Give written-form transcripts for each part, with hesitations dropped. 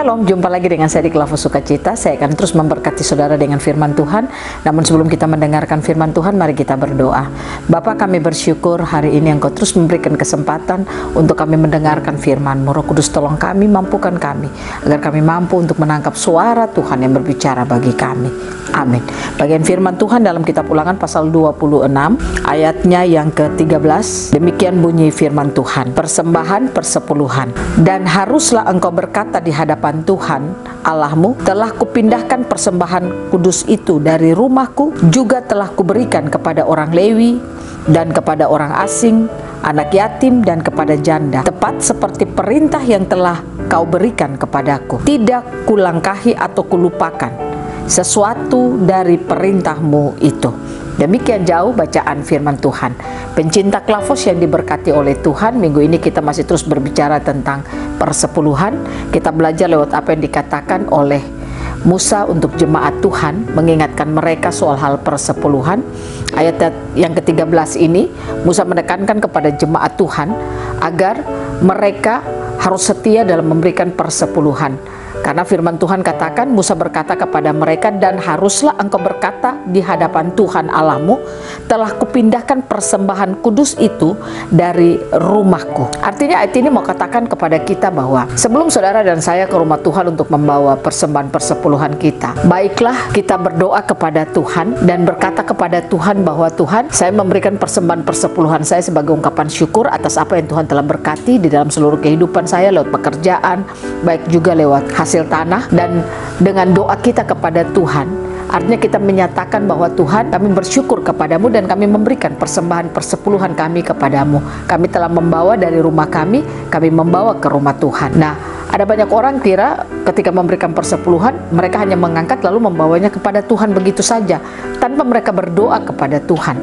Shalom, jumpa lagi dengan saya di Klavus Sukacita. Saya akan terus memberkati saudara dengan firman Tuhan. Namun sebelum kita mendengarkan firman Tuhan, mari kita berdoa. Bapa, kami bersyukur hari ini Engkau terus memberikan kesempatan untuk kami mendengarkan firman-Mu. Roh Kudus, tolong kami, mampukan kami, agar kami mampu untuk menangkap suara Tuhan yang berbicara bagi kami. Amin. Bagian firman Tuhan dalam kitab Ulangan pasal 26, ayatnya yang ke-13. Demikian bunyi firman Tuhan. Persembahan persepuluhan. Dan haruslah engkau berkata di hadapan Tuhan Allahmu, telah kupindahkan persembahan kudus itu dari rumahku, juga telah kuberikan kepada orang Lewi dan kepada orang asing, anak yatim dan kepada janda, tepat seperti perintah yang telah kau berikan kepadaku. Tidak kulangkahi atau kulupakan sesuatu dari perintahmu itu. Demikian jauh bacaan firman Tuhan. Pencinta Klavus yang diberkati oleh Tuhan, minggu ini kita masih terus berbicara tentang persepuluhan. Kita belajar lewat apa yang dikatakan oleh Musa untuk jemaat Tuhan, mengingatkan mereka soal hal persepuluhan. Ayat yang ke-13 ini, Musa menekankan kepada jemaat Tuhan agar mereka harus setia dalam memberikan persepuluhan. Karena firman Tuhan katakan, Musa berkata kepada mereka, dan haruslah engkau berkata di hadapan Tuhan Allahmu, telah kupindahkan persembahan kudus itu dari rumahku. Artinya ayat ini mau katakan kepada kita bahwa sebelum saudara dan saya ke rumah Tuhan untuk membawa persembahan persepuluhan kita, baiklah kita berdoa kepada Tuhan dan berkata kepada Tuhan bahwa Tuhan, saya memberikan persembahan persepuluhan saya sebagai ungkapan syukur atas apa yang Tuhan telah berkati di dalam seluruh kehidupan saya, lewat pekerjaan, baik juga lewat hasil tanah. Dan dengan doa kita kepada Tuhan, artinya kita menyatakan bahwa Tuhan, kami bersyukur kepadamu dan kami memberikan persembahan persepuluhan kami kepadamu. Kami telah membawa dari rumah kami membawa ke rumah Tuhan. Nah, ada banyak orang kira ketika memberikan persepuluhan, mereka hanya mengangkat lalu membawanya kepada Tuhan begitu saja, tanpa mereka berdoa kepada Tuhan.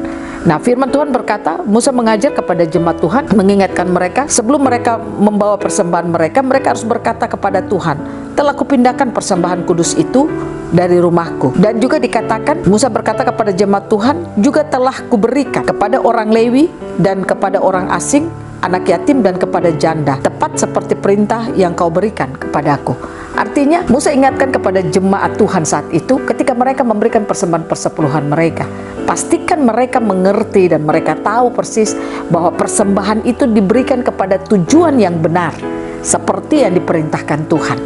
Nah, firman Tuhan berkata, Musa mengajar kepada jemaat Tuhan, mengingatkan mereka, sebelum mereka membawa persembahan mereka harus berkata kepada Tuhan, telah kupindahkan persembahan kudus itu dari rumahku. Dan juga dikatakan, Musa berkata kepada jemaat Tuhan, juga telah kuberikan kepada orang Lewi dan kepada orang asing, anak yatim dan kepada janda, tepat seperti perintah yang kau berikan kepadaku. Artinya, Musa ingatkan kepada jemaat Tuhan saat itu, ketika mereka memberikan persembahan persepuluhan mereka, pastikan mereka mengerti dan mereka tahu persis bahwa persembahan itu diberikan kepada tujuan yang benar, seperti yang diperintahkan Tuhan.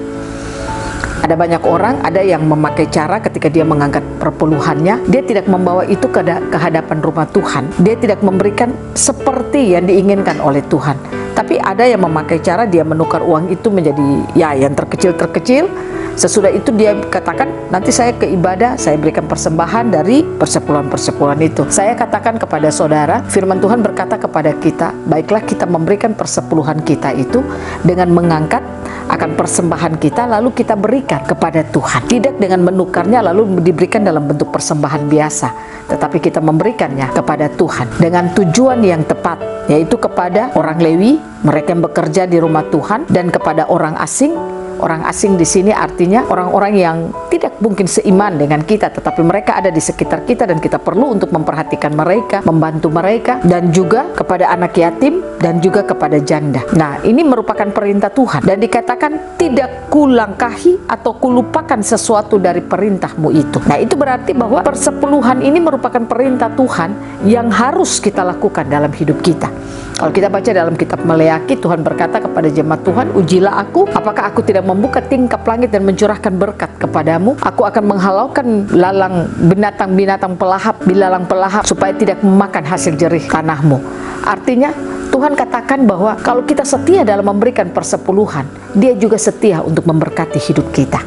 Ada banyak orang, ada yang memakai cara ketika dia mengangkat perpuluhannya, dia tidak membawa itu ke hadapan rumah Tuhan. Dia tidak memberikan seperti yang diinginkan oleh Tuhan. Tapi ada yang memakai cara dia menukar uang itu menjadi yang terkecil-terkecil. Sesudah itu dia katakan, nanti saya ke ibadah, saya berikan persembahan dari persepuluhan-persepuluhan itu. Saya katakan kepada saudara, firman Tuhan berkata kepada kita, baiklah kita memberikan persepuluhan kita itu dengan mengangkat akan persembahan kita, lalu kita berikan kepada Tuhan. Tidak dengan menukarnya lalu diberikan dalam bentuk persembahan biasa, tetapi kita memberikannya kepada Tuhan dengan tujuan yang tepat, yaitu kepada orang Lewi, mereka yang bekerja di rumah Tuhan, dan kepada orang asing. Orang asing di sini artinya orang-orang yang tidak mungkin seiman dengan kita, tetapi mereka ada di sekitar kita dan kita perlu untuk memperhatikan mereka, membantu mereka, dan juga kepada anak yatim dan juga kepada janda. Nah, ini merupakan perintah Tuhan dan dikatakan tidak kulangkahi atau kulupakan sesuatu dari perintahmu itu. Nah, itu berarti bahwa persepuluhan ini merupakan perintah Tuhan yang harus kita lakukan dalam hidup kita. Kalau kita baca dalam kitab Maleakhi, Tuhan berkata kepada jemaat Tuhan, ujilah aku, apakah aku tidak membuka tingkap langit dan mencurahkan berkat kepadamu? Aku akan menghalaukan lalang binatang-binatang pelahap, bilalang pelahap, supaya tidak memakan hasil jerih tanahmu. Artinya, Tuhan katakan bahwa kalau kita setia dalam memberikan persepuluhan, Dia juga setia untuk memberkati hidup kita.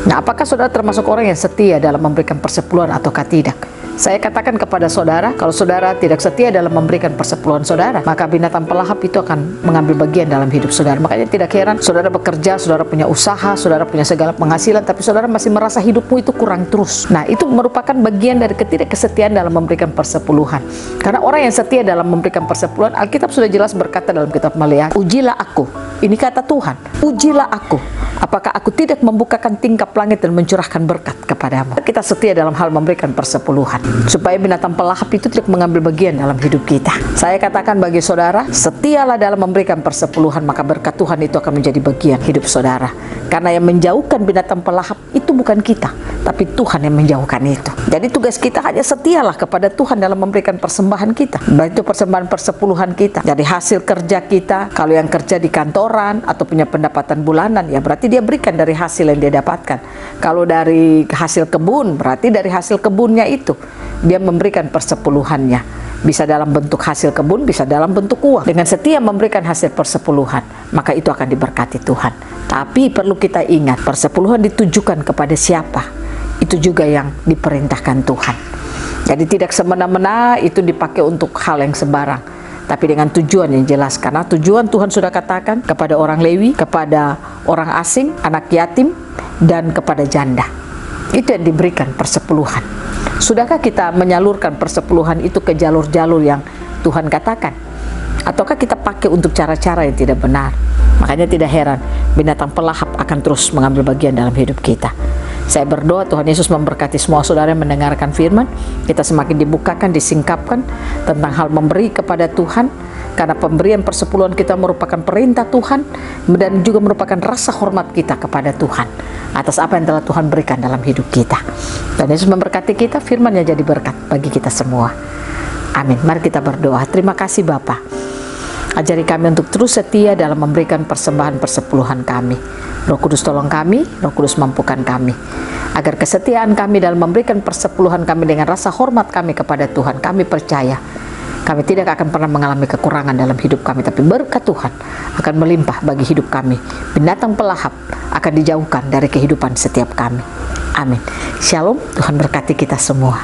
Nah, apakah saudara termasuk orang yang setia dalam memberikan persepuluhan ataukah tidak? Saya katakan kepada saudara, kalau saudara tidak setia dalam memberikan persepuluhan saudara, maka binatang pelahap itu akan mengambil bagian dalam hidup saudara. Makanya tidak heran, saudara bekerja, saudara punya usaha, saudara punya segala penghasilan, tapi saudara masih merasa hidupmu itu kurang terus. Nah, itu merupakan bagian dari ketidakkesetiaan dalam memberikan persepuluhan. Karena orang yang setia dalam memberikan persepuluhan, Alkitab sudah jelas berkata dalam kitab Maleakhi, ujilah aku, Ini kata Tuhan, ujilah aku, apakah aku tidak membukakan tingkap langit dan mencurahkan berkat kepadamu. Kita setia dalam hal memberikan persepuluhan, supaya binatang pelahap itu tidak mengambil bagian dalam hidup kita. Saya katakan bagi saudara, setialah dalam memberikan persepuluhan, maka berkat Tuhan itu akan menjadi bagian hidup saudara. Karena yang menjauhkan binatang pelahap itu bukan kita, tapi Tuhan yang menjauhkan itu. Jadi tugas kita hanya setialah kepada Tuhan dalam memberikan persembahan kita, baik itu persembahan persepuluhan kita dari hasil kerja kita. Kalau yang kerja di kantoran atau punya pendapatan bulanan, ya berarti dia berikan dari hasil yang dia dapatkan. Kalau dari hasil kebun, berarti dari hasil kebunnya itu dia memberikan persepuluhannya. Bisa dalam bentuk hasil kebun, bisa dalam bentuk uang. Dengan setia memberikan hasil persepuluhan, maka itu akan diberkati Tuhan. Tapi perlu kita ingat, persepuluhan ditujukan kepada siapa? Itu juga yang diperintahkan Tuhan. Jadi tidak semena-mena itu dipakai untuk hal yang sembarang, tapi dengan tujuan yang jelas. Karena tujuan Tuhan sudah katakan kepada orang Lewi, kepada orang asing, anak yatim, dan kepada janda. Itu yang diberikan persepuluhan. Sudahkah kita menyalurkan persepuluhan itu ke jalur-jalur yang Tuhan katakan? Ataukah kita pakai untuk cara-cara yang tidak benar? Makanya tidak heran binatang pelahap akan terus mengambil bagian dalam hidup kita. Saya berdoa Tuhan Yesus memberkati semua saudara yang mendengarkan firman. Kita semakin dibukakan, disingkapkan tentang hal memberi kepada Tuhan. Karena pemberian persepuluhan kita merupakan perintah Tuhan dan juga merupakan rasa hormat kita kepada Tuhan atas apa yang telah Tuhan berikan dalam hidup kita. Dan Yesus memberkati kita, firman-Nya jadi berkat bagi kita semua. Amin. Mari kita berdoa. Terima kasih Bapa. Ajari kami untuk terus setia dalam memberikan persembahan persepuluhan kami. Roh Kudus tolong kami, Roh Kudus mampukan kami, agar kesetiaan kami dalam memberikan persepuluhan kami dengan rasa hormat kami kepada Tuhan. Kami percaya kami tidak akan pernah mengalami kekurangan dalam hidup kami, tapi berkat Tuhan akan melimpah bagi hidup kami. Binatang pelahap akan dijauhkan dari kehidupan setiap kami. Amin. Shalom, Tuhan berkati kita semua.